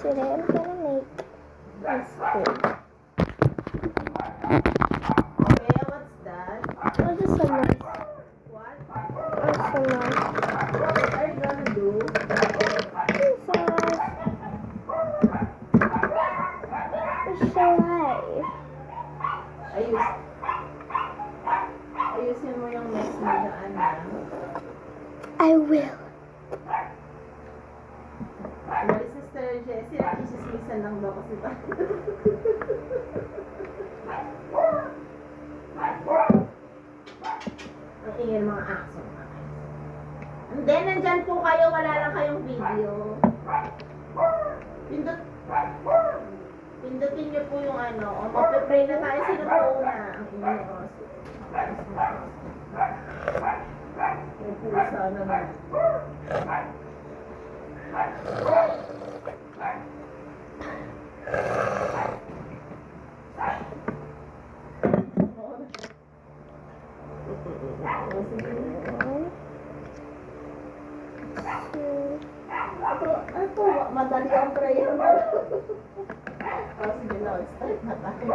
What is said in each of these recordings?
today I'm gonna make this food. Okay, what's that? I'll just some rice. What? Or some rice. What are you gonna do? It's alive. Ayusin mo yung mess mo dyan, ha? I will. Mali, Sister Jessie, nakisismisan lang daw kasi tayo. Ang ingay ng mga aso. And then, nandyan po kayo, wala lang kayong video. Pindutin niyo po yung ano, o magpe-pray na tayo, sino po una? Ang ingay ng aso. Yung pusa naman. Ito, madali ang prayer mo. Sige na, start na tayo.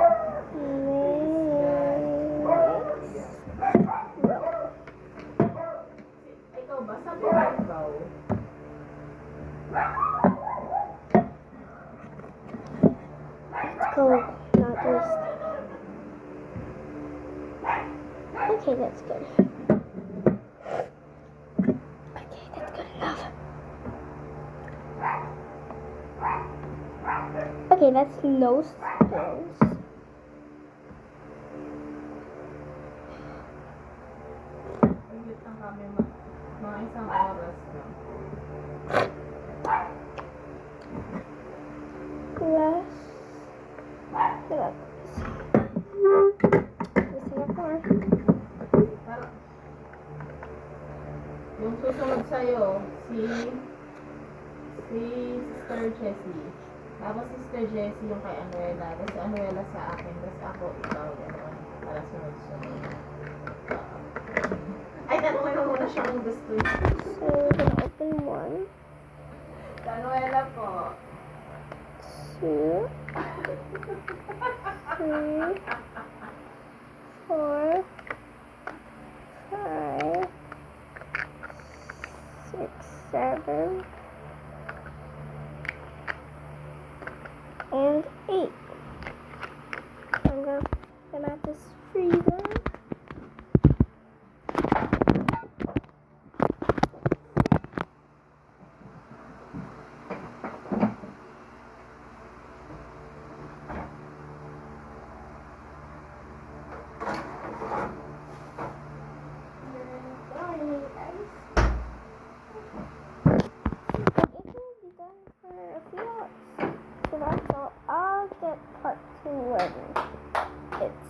Ikaw ba? Saan po ang ikaw? Cold, not roasted. Okay, that's good. Okay, that's good enough. Okay, that's no spills. Ayut lang kami mga isang oras na. Plus, Singapore. Parang, yung susunod sa'yo, si Sister Jessie. Tapos Sister Jessie yung kay Anuela. Tapos si Anuela sa akin. Tapos ako, ikaw. Gano'n. Para sunod-sunod. Ay, tanongin mo muna siya kung gusto niya. So, we're gonna open one, Si Anuela po. 2, 3, 4, 5, 6, 7, and 8. I'm gonna put them at this freezer. So that's all. I'll get part 2 when it's